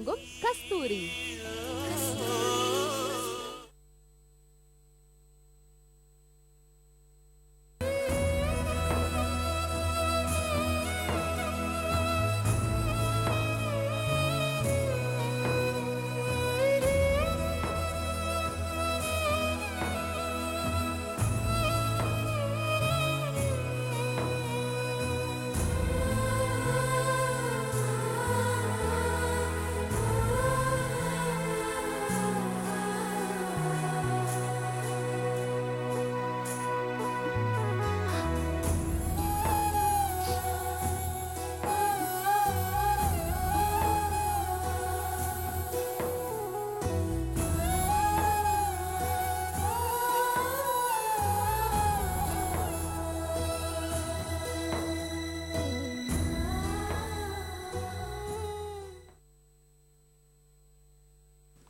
கஸ்தூரி.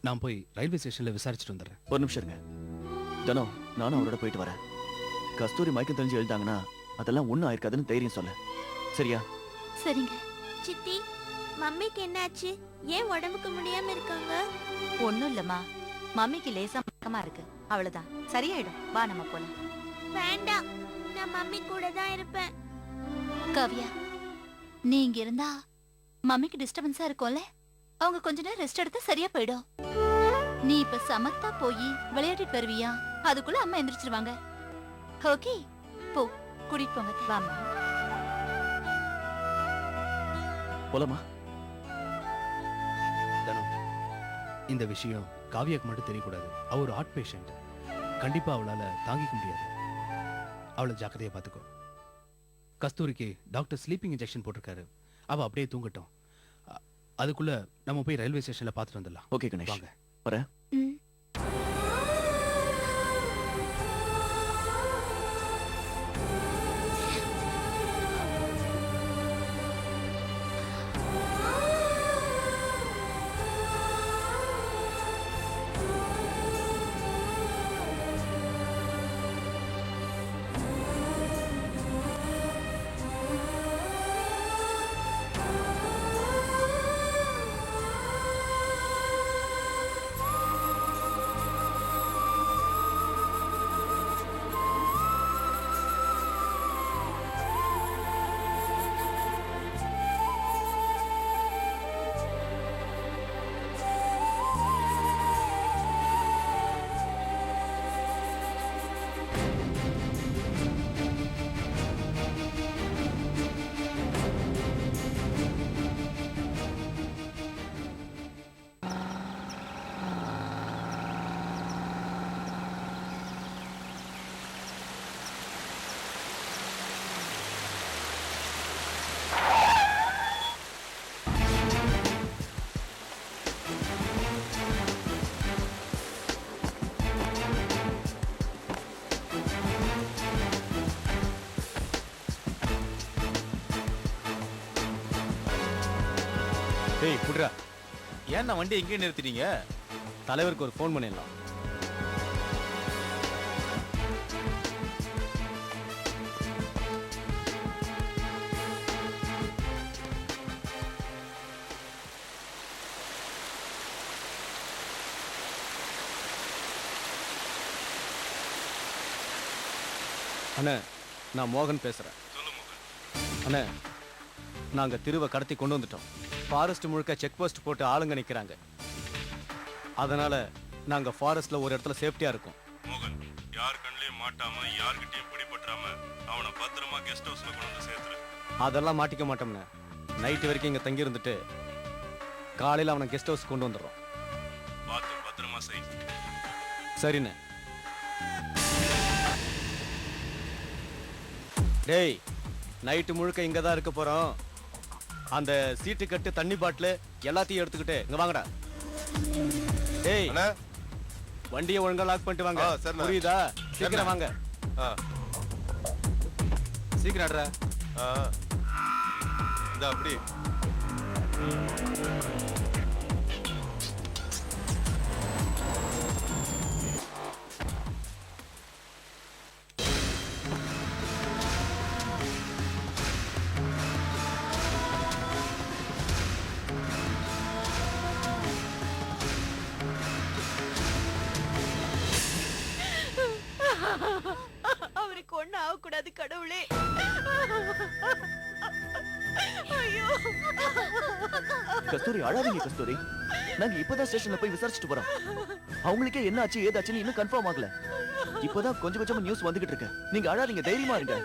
நான் போய் ரயில்வே ஸ்டேஷன்ல விசாரிச்சுட்டு வந்துடுறேன். ஒரு நிமிஷம் இருங்க. தனோ, நானும் அவரோட போயிட்டு வரேன். கஸ்தூரி மயக்கம் தெரிஞ்சு எழுதாங்கன்னா அதெல்லாம் ஒண்ணும் ஆயிருக்காதுன்னு தைரியம் சொல்ல. சரியா? சரிங்க. சித்தி, மம்மிக்கு என்னாச்சு? ஏன் உடம்புக்கு முடியாம இருக்காங்க? ஒண்ணும் இல்லம்மா, மம்மிக்கு லேசா மயக்கமா இருக்கு, அவ்வளவுதான். சரியாயிடும், வா நம்ம போலாம். வேண்டாம், நான் மம்மி கூட தான் இருப்பேன். காவியா, நீ இங்க இருந்தா மம்மிக்கு டிஸ்டர்பன்ஸா இருக்கும்ல, அவங்க கொஞ்ச நேரம் ரெஸ்ட் எடுத்தா சரியா போயிடும். நீ இப்ப சமத்தா போய் விளையாடிட்டு வருவியா? அதுக்குள்ள அம்மா எந்திரிச்சிருவாங்க. ஓகே, போ, கூட்டிட்டு போங்க. வாமா போலாமா? இந்த விஷயம் காவியாக்கு மட்டும் தெரியக்கூடாது. அவ ஒரு ஹார்ட் பேஷண்ட், கண்டிப்பா அவளால தாங்கிக்க முடியாது. அவளை ஜாக்கிரதையா பாத்துக்கோ. கஸ்தூரிக்கு டாக்டர் ஸ்லீப்பிங் இன்ஜெக்ஷன் போட்டிருக்காரு, அவ அப்படியே தூங்கட்டும். அதுக்குள்ள நம்ம போய் ரயில்வே ஸ்டேஷன்ல பாத்துட்டு வந்துடலாம். ஓகே கணேஷ், வாங்க. வரேன். டேய் புட்ரா, ஏன் நான் வண்டி எங்கேயே நிறுத்திட்டீங்க? தலைவருக்கு ஒரு ஃபோன் பண்ணிடலாம். அண்ணே, நான் மோகன் பேசுறேன். அண்ணே, நாங்க திருவை கடத்தி கொண்டு வந்துட்டோம். ஃபாரஸ்ட் முழுக்க செக் போஸ்ட் போட்டு ஆளுங்க நிக்கிறாங்க. அதனால நாங்க ஃபாரஸ்ட்ல ஒரு இடத்துல சேஃப்டியா இருக்கோம். மோகன், யார் கண்ணிலையும் மாட்டாம யார்கிட்டயும் பிடிபற்றாம அவனை பத்திரமா கெஸ்ட் ஹவுஸ்ல கொண்டு வந்து சேர்த்துரு. அதெல்லாம் மாட்டிக்க மாட்டோம்ண்ணே. நைட்டு வரைக்கும் இங்க தங்கி இருந்துட்டு காலையில அவனை கெஸ்ட் ஹவுஸ் கொண்டு வந்துடுறோம். பார்த்து பத்திரமா செய். சரிண்ணே. டேய், நைட்டு முழுக்க இங்க தான் இருக்க போறோம். அந்த சீட்டு கட்டு, தண்ணி பாட்டில் எல்லாத்தையும் எடுத்துக்கிட்டு இங்க வாங்கடா. டேய், வண்டியை ஒழுங்கா லாக் பண்ணிட்டு வாங்க. புரியுதா? சீக்கிரம் வாங்க. சீக்கிரம் ஆடுற. இந்த அப்படி ஒண்ணு ஆகக்கூடாது கடவுளே. ஐயோ கஸ்தூரி அழாதீங்க கஸ்தூரி. நாங்க இப்பதான் ஸ்டேஷன்ல போய் விசாரிச்சுட்டு போறோம். அவங்களுக்கே என்ன ஆச்சு ஏதாச்சுன்னு இன்னும் கன்ஃபார்ம் ஆகல. இப்பதான் கொஞ்சம் கொஞ்சமா நியூஸ் வந்துகிட்டு இருக்கு. நீங்க அழாதீங்க, தைரியமா இருங்க.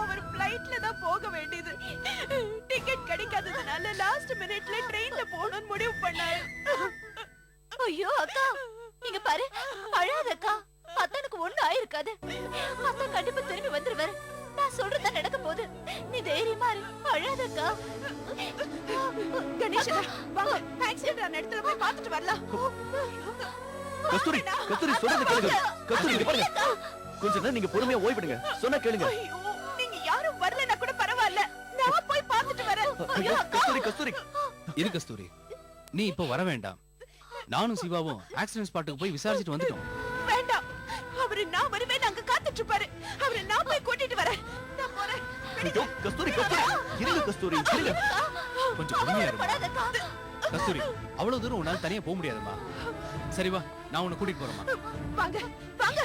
அவர் ஃளைட்ல தான் போக வேண்டியது. டிக்கெட் கிடைக்காததுனால லாஸ்ட் மினிட்ல ட்ரெயின்ல போகணும்னு முடிவு பண்ணாரு. ஐயோ அக்கா, இங்க பாரு, அழாத அக்கா. அத்தனுக்கு ஒண்ணு ஆயிருக்காது. அத்தா கண்டிப்பா திரும்பி வந்துருவாரு. நான் சொல்றதா நடக்க போகுது. நீ தைரியமா இரு, அழாத அக்கா. கணேஷா வாங்க, ஆக்சிடென்ட் ஆன இடத்துல போய் பார்த்துட்டு வரலாம். கஸ்தூரி கஸ்தூரி சொல்றது கேளுங்க. கஸ்தூரி இங்க பாருங்க. கொஞ்ச நேரம் நீங்க பொறுமையா ஓய்விடுங்க. சொன்னா கேளுங்க. ஐயோ நீங்க யாரும் வரலனா கூட பரவாயில்ல, நான் போய் பார்த்துட்டு வரேன். ஐயோ கஸ்தூரி கஸ்தூரி. இரு கஸ்தூரி, நீ இப்ப வர வேண்டாம். நானும் சிவாவும் ஆக்சிடென்ட் ஸ்பாட்டுக்கு போய் விசாரிச்சுட்டு வந்துட்டோம். வேண்டாம், அவரு நான் வருவேன் அங்க காத்துட்டு இருப்பாரு. அவரை நான் போய் கூட்டிட்டு வரேன். நான் போறேன். ஐயோ கஸ்தூரி கஸ்தூரி இருங்க கஸ்தூரி இருங்க. கொஞ்சம் பொறுமையா இருமா. படாத அக்கா. கஸ்தூரி, அவ்வளவு தூரம் உன்னால தனியா போக முடியாதுமா. சரி வா, நான் உன்னை கூட்டிட்டு போறேம்மா. வாங்க வாங்க.